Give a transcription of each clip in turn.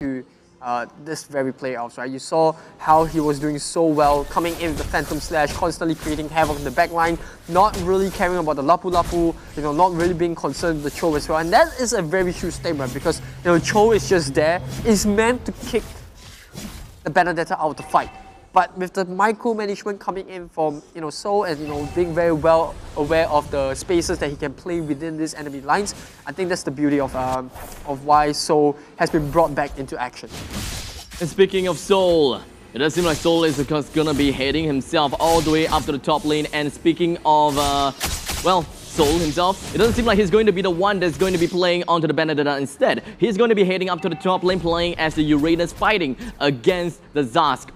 to this very playoffs, right? You saw how he was doing so well, coming in with the Phantom Slash, constantly creating havoc in the backline, not really caring about the lapu, not really being concerned with the Cho as well. And that is a very true statement because, Cho is just there. It's meant to kick the Benedetta out of the fight. But with the micromanagement coming in from Seoul and being very well aware of the spaces that he can play within these enemy lines, I think that's the beauty of why Seoul has been brought back into action. And speaking of Seoul, it does seem like Seoul is gonna be heading himself all the way up to the top lane. And speaking of well, Seoul himself, it doesn't seem like he's going to be the one that's going to be playing onto the Benedetta instead. He's going to be heading up to the top lane, playing as the Uranus, fighting against the Zask,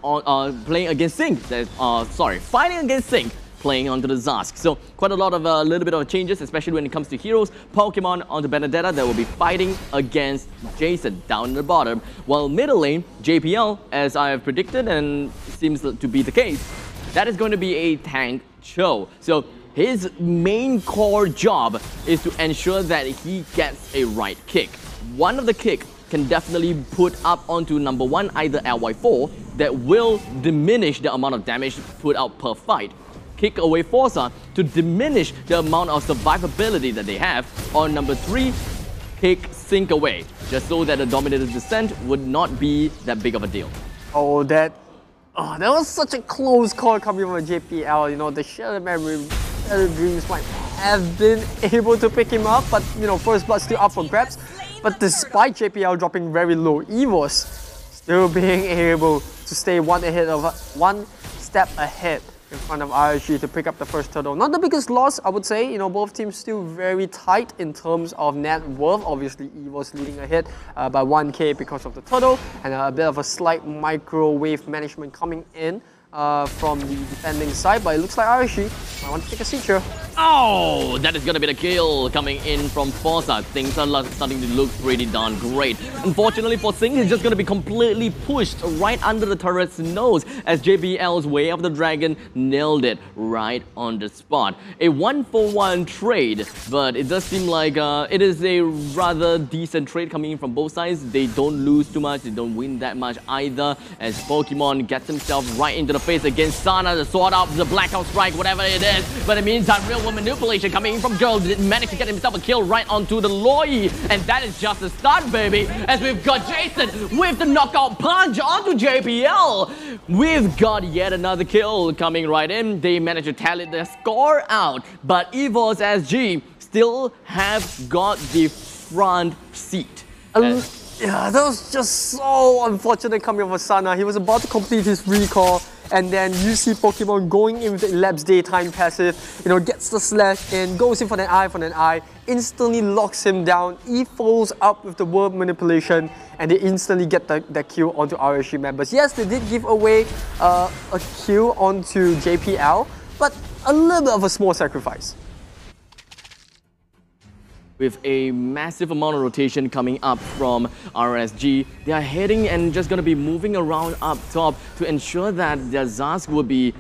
playing against Sync. Fighting against Sync, playing onto the Zask. So quite a lot of little bit of changes, especially when it comes to heroes. Pokemon onto Benedetta that will be fighting against Jason down in the bottom. While middle lane, JPL, as I have predicted and seems to be the case, that is going to be a tank Cho. So his main core job is to ensure that he gets a right kick. One of the kick can definitely put up onto number one, either LY4, that will diminish the amount of damage put out per fight. Kick away Forza to diminish the amount of survivability that they have. On number 3, kick Sync away, just so that the Dominated Descent would not be that big of a deal. Oh, that was such a close call coming from JPL. The Shattered Memory, Shattered Dreams might have been able to pick him up, but First Blood still up for grabs. But despite JPL dropping very low, Evos still being able to stay one step ahead in front of RSG to pick up the first turtle. Not the biggest loss, I would say. Both teams still very tight in terms of net worth. Obviously, Evos leading ahead by 1k because of the turtle, and a bit of a slight microwave management coming in from the defending side, but it looks like RSG might want to take a seat here. Oh, that is going to be the kill coming in from Forza. Things are starting to look pretty darn great. Unfortunately for Singh, he's just going to be completely pushed right under the turret's nose as JBL's Way of the Dragon nailed it right on the spot. A 1-for-1 trade, but it does seem like it is a rather decent trade coming in from both sides. They don't lose too much, they don't win that much either, as Pokemon gets himself right into the face against Sana, the Sword Up, the Blackout Strike, whatever it is. But it means that real world manipulation coming in from Girl did manage to get himself a kill right onto the Loi. And that is just the start, baby, as we've got Jason with the knockout punch onto JPL. We've got yet another kill coming right in. They managed to tally their score out, but Evos SG still have got the front seat. Yeah, that was just so unfortunate coming from Sana. He was about to complete his recall, and then you see Pokemon going in with the Elapsed Daytime passive, gets the slash in, goes in for an eye, instantly locks him down. He follows up with the word manipulation, and they instantly get the kill onto RSG members. Yes, they did give away a kill onto JPL, but a little bit of a small sacrifice. With a massive amount of rotation coming up from RSG, they are heading and just going to be moving around up top to ensure that their Zask will be,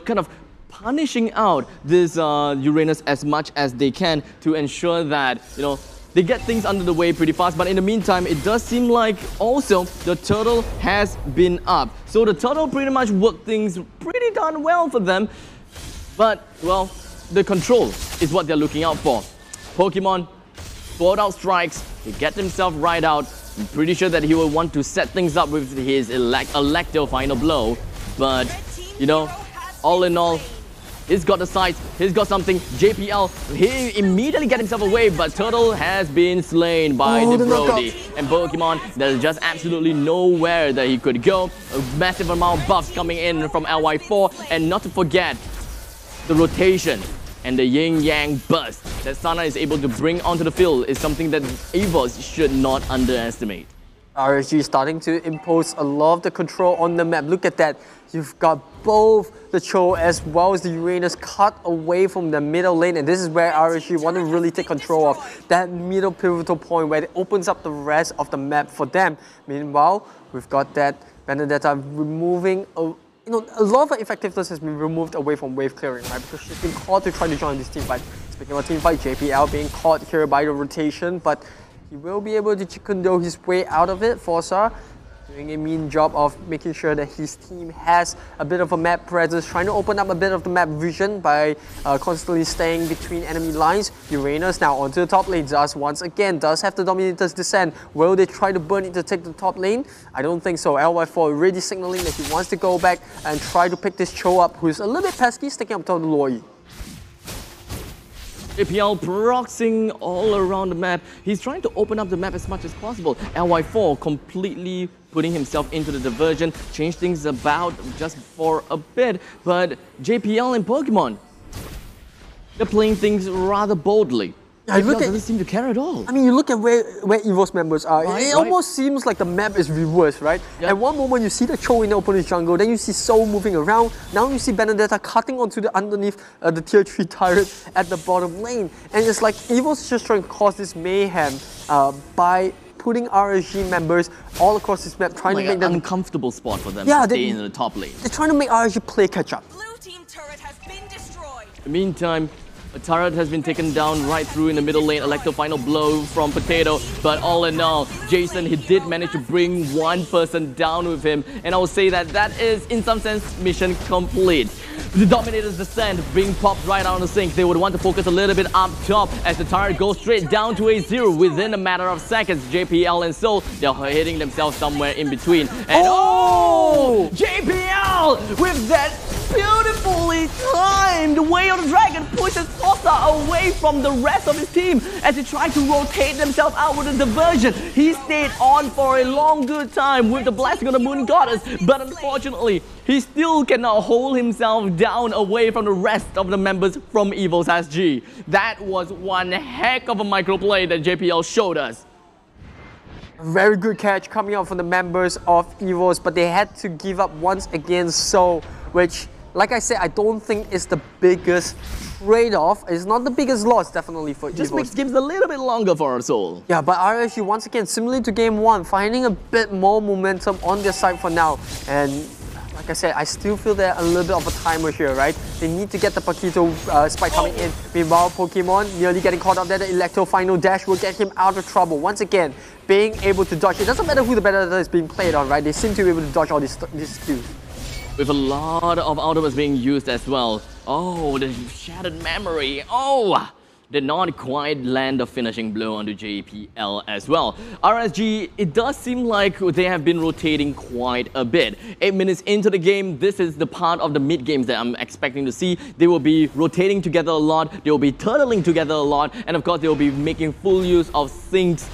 kind of punishing out this Uranus as much as they can to ensure that, they get things under the way pretty fast. But in the meantime, it does seem like also the turtle has been up. So the turtle pretty much worked things pretty darn well for them. But, well, the control is what they're looking out for. Pokemon Sword Out strikes to get himself right out. I'm pretty sure that he will want to set things up with his Electro final blow. But, all in all, he's got the sights, he's got something. JPL, he immediately get himself away, but Turtle has been slain by the Brody. And Pokemon, there's just absolutely nowhere that he could go. A massive amount of buffs coming in from LY4, and not to forget, the rotation and the yin-yang burst that Sana is able to bring onto the field is something that Evos should not underestimate. RSG starting to impose a lot of the control on the map. Look at that. You've got both the Cho as well as the Uranus cut away from the middle lane, and this is where RSG want to really take control of that middle pivotal point where it opens up the rest of the map for them. Meanwhile, we've got that Benedetta removing a lot of effectiveness has been removed away from wave clearing, right? Because she's been called to try to join this team fight. Speaking of team fight, JPL being caught here by the rotation, but he will be able to chicken his way out of it. Forza doing a mean job of making sure that his team has a bit of a map presence, trying to open up a bit of the map vision by constantly staying between enemy lines. Uranus now onto the top lane. Zaz once again does have the Dominator's Descent. Will they try to burn it to take the top lane? I don't think so. LY4 already signaling that he wants to go back and try to pick this Cho up, who's a little bit pesky, sticking up to the Loi. JPL proxing all around the map. He's trying to open up the map as much as possible. LY4 completely putting himself into the diversion, change things about just for a bit. But JPL and Pokemon, they're playing things rather boldly. Yeah, doesn't seem to care at all. I mean, you look at where Evos members are. Right, it almost seems like the map is reversed, right? Yep. At one moment, you see the Cho in the opponent's jungle, then you see Soul moving around. Now you see Benedetta cutting onto the underneath the tier 3 turret at the bottom lane. And it's like Evos is just trying to cause this mayhem by putting RSG members all across this map, trying to make them... an uncomfortable spot for them to stay in the top lane. They're trying to make RSG play catch up. Blue team turret has been destroyed. In the meantime, a turret has been taken down right through in the middle lane. Electro final blow from Potato. But all in all, Jason, he did manage to bring one person down with him. And I will say that that is, in some sense, mission complete. The Dominator's Descent being popped right out of the sink. They would want to focus a little bit up top as the turret goes straight down to a 0 within a matter of seconds. JPL and Soul, they're hitting themselves somewhere in between. And oh! JPL with that beautifully timed Way of the Dragon pushes Fossa away from the rest of his team as he tried to rotate themselves out with a diversion. He stayed on for a long good time with the Blessing of the Moon Goddess, but unfortunately, he still cannot hold himself down away from the rest of the members from Evos SG. That was one heck of a microplay that JPL showed us. Very good catch coming out from the members of Evos, but they had to give up once again, so which, like I said, I don't think is the biggest trade-off. It's not the biggest loss, definitely, for Evos. Just makes games a little bit longer for our Soul. Yeah, but RSG, once again, similarly to Game 1, finding a bit more momentum on their side for now. And like I said, I still feel they're a little bit of a timer here, right? They need to get the Paquito spike coming in. Meanwhile, Pokemon nearly getting caught up there. The Electro final dash will get him out of trouble. Once again, being able to dodge. It doesn't matter who the better is being played on, right? They seem to be able to dodge all these skills. With a lot of ultimates being used as well. Oh, the Shattered Memory. Oh! Did not quite land a finishing blow onto JPL as well. RSG, it does seem like they have been rotating quite a bit. 8 minutes into the game, this is the part of the mid-games that I'm expecting to see. They will be rotating together a lot, they will be turtling together a lot, and of course they will be making full use of Sync's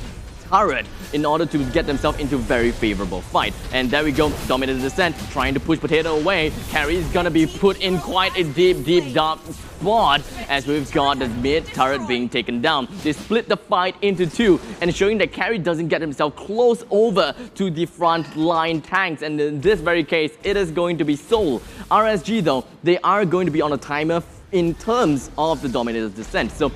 turret in order to get themselves into very favorable fight. And there we go, Dominator's Descent trying to push Potato away. Carry is gonna be put in quite a deep dark spot as we've got the mid turret being taken down. They split the fight into 2 and showing that Carry doesn't get himself close over to the front line tanks, and in this very case it is going to be Soul. RSG though, they are going to be on a timer in terms of the Dominator's Descent, so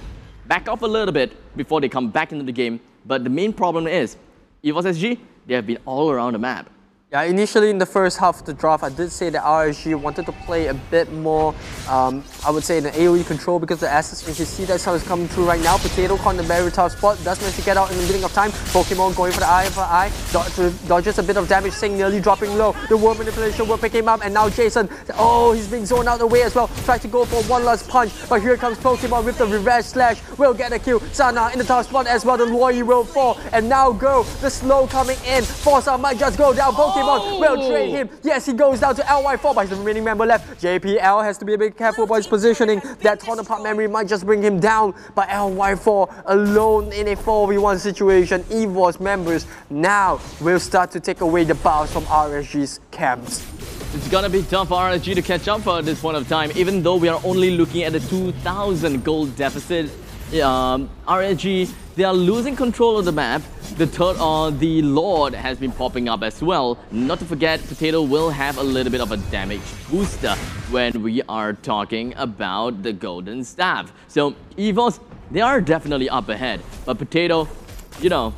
back off a little bit before they come back into the game. But the main problem is, Evos SG, they have been all around the map. Yeah, initially in the first half of the draft, I did say that RSG wanted to play a bit more, I would say, in the AoE control because the assets, you can see that's how it's coming through right now. Potato caught in a very tough spot, does manage to get out in the beginning of time. Pokemon going for the eye for eye, dodges a bit of damage, Sing nearly dropping low. The word manipulation will pick him up, and now Jason, oh, he's being zoned out of the way as well. Tries to go for one last punch, but here comes Pokemon with the reverse slash, will get a kill. Sana in the top spot as well, the Loi will fall, and now go, the slow coming in. Forza might just go down, Pokemon will trade him. Yes, he goes down to LY4, but the remaining member left. JPL has to be a bit careful about his positioning. That torn apart memory might just bring him down, but LY4 alone in a 4v1 situation. Evos members now will start to take away the bouts from RSG's camps. It's gonna be tough for RSG to catch up at this point of time, even though we are only looking at a 2,000 gold deficit. RSG, they are losing control of the map. The Lord has been popping up as well. Not to forget, Potato will have a little bit of a damage booster when we are talking about the Golden Staff. So Evos, they are definitely up ahead. But Potato, you know,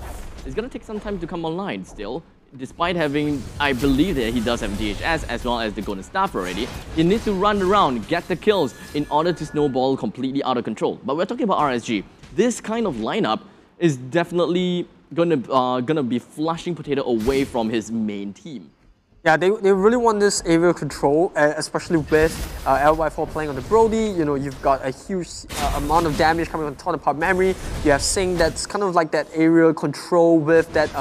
it's gonna take some time to come online still. Despite having, I believe that he does have DHS as well as the Golden Staff already, he needs to run around, get the kills in order to snowball completely out of control. But we're talking about RSG. This kind of lineup is definitely gonna be flushing Potato away from his main team. Yeah, they really want this aerial control, especially with LY4 playing on the Brody. You know, you've got a huge amount of damage coming on torn apart memory. You have Sing that's kind of like that aerial control with that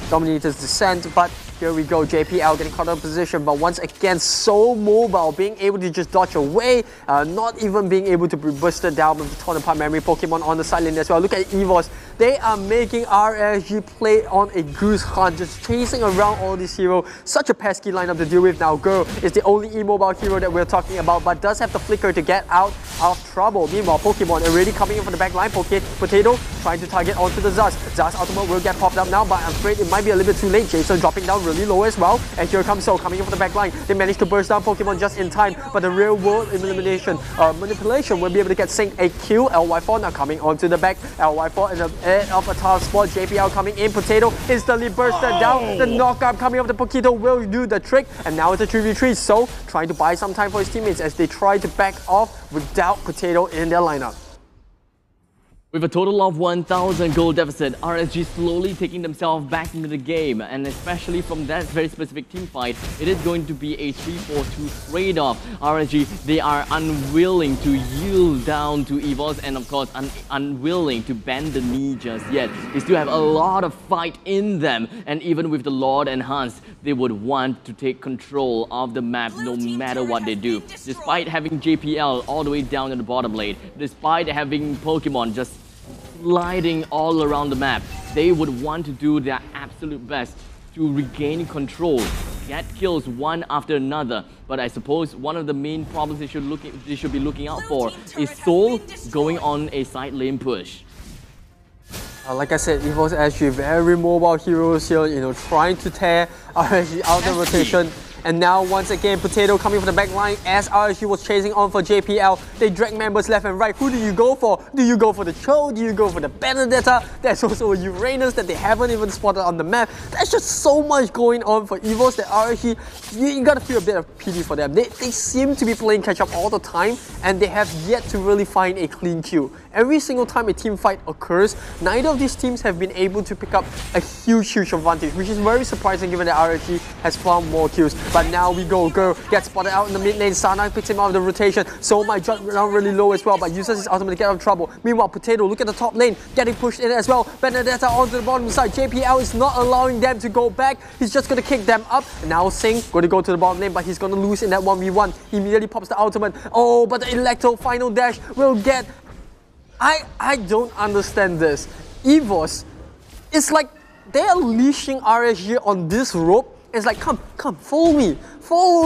Dominator's Descent. But here we go, JPL getting caught out of position, but once again, so mobile, being able to just dodge away, not even being able to be boosted down with the torn apart memory Pokemon on the side lane as well. Look at Evos. They are making RSG play on a goose hunt, just chasing around all these heroes. Such a pesky lineup to deal with now. Girl is the only immobile hero that we're talking about, but does have the flicker to get out of trouble. Meanwhile, Pokemon already coming in from the back line. Potato trying to target onto the Zaz. Zaz ultimate will get popped up now, but I'm afraid it might be a little bit too late. Jason dropping down really low as well. And here comes Soul coming in from the back line. They managed to burst down Pokemon just in time, but the real world elimination manipulation will be able to get Sing a kill. LY4 now coming onto the back. LY4 in the edge of a tough spot. JPL coming in. Potato instantly bursted down. The knockup coming up the Poketo will do the trick. And now it's a 3v3. So trying to buy some time for his teammates as they try to back off without Potato in their lineup. With a total of 1,000 gold deficit, RSG slowly taking themselves back into the game, and especially from that very specific team fight, it is going to be a 3-4-2 trade-off. RSG, they are unwilling to yield down to Evos, and of course unwilling to bend the knee just yet. They still have a lot of fight in them, and even with the Lord Enhanced, they would want to take control of the map no matter what they do. Despite having JPL all the way down in the bottom lane, despite having Pokemon just sliding all around the map, they would want to do their absolute best to regain control, get kills one after another. But I suppose one of the main problems they should be looking out for is Soul going on a side lane push. Like I said, Evos actually very mobile heroes here, you know, trying to tear RSG out of rotation. And now once again, Potato coming from the back line as RSG was chasing on for JPL. They drag members left and right. Who do you go for? Do you go for the Cho? Do you go for the Benedetta? There's also a Uranus that they haven't even spotted on the map. There's just so much going on for Evos that RSG, you gotta feel a bit of pity for them. They seem to be playing catch up all the time, and they have yet to really find a clean kill. Every single time a team fight occurs, neither of these teams have been able to pick up a huge advantage, which is very surprising given that RSG has found more kills. But now we go, Girl gets spotted out in the mid lane. Sana picks him out of the rotation. So might drop down really low as well, but uses his ultimate to get out of trouble. Meanwhile, Potato, look at the top lane, getting pushed in as well. Benedetta onto the bottom side. JPL is not allowing them to go back. He's just going to kick them up. And now Sing going to go to the bottom lane, but he's going to lose in that 1v1. He immediately pops the ultimate. Oh, but the Electro final dash will get... I don't understand this. Evos, it's like they're leashing RSG on this rope. It's like, come, follow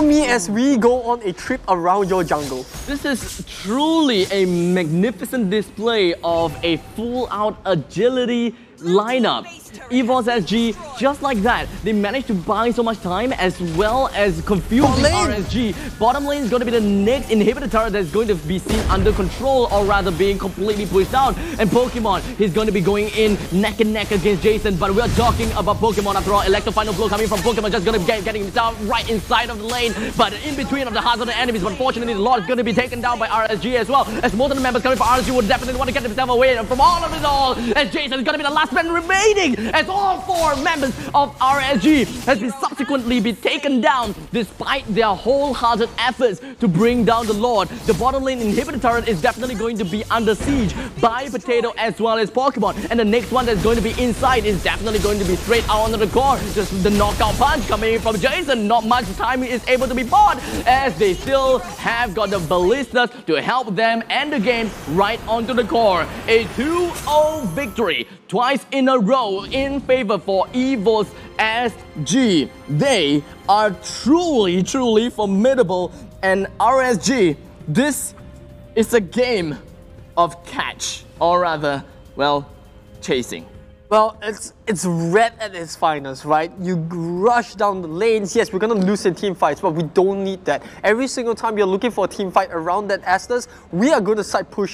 me as we go on a trip around your jungle. This is truly a magnificent display of a full-out agility lineup. Evos SG, just like that, they managed to buy so much time as well as confuse RSG. Bottom lane is going to be the next inhibitor turret that's going to be seen under control, or rather being completely pushed down. And Pokemon, he's going to be going in neck and neck against Jason, but we're talking about Pokemon after all. Electro final blow coming from Pokemon, just going to be getting himself right inside of the lane, but in between of the hearts of the enemies. But fortunately, the Lord is going to be taken down by RSG as well, as most of the members coming from RSG would definitely want to get themselves away from all of it all, as Jason is going to be the last man remaining, as all 4 members of RSG has been subsequently taken down despite their wholehearted efforts to bring down the Lord. The bottom lane inhibitor turret is definitely going to be under siege by Potato as well as Pokemon, and the next one that's going to be inside is definitely going to be straight out onto the core. Just the knockout punch coming from Jason. Not much time is able to be bought, as they still have got the ballistas to help them end the game right onto the core. A 2-0 victory twice in a row in favor for Evos SG. They are truly formidable, and RSG, this is a game of catch, or rather, well, chasing. Well, it's red at its finest, right? You rush down the lanes. Yes, we're going to lose in team fights, but we don't need that. Every single time you're looking for a team fight around that Estus, we are going to side push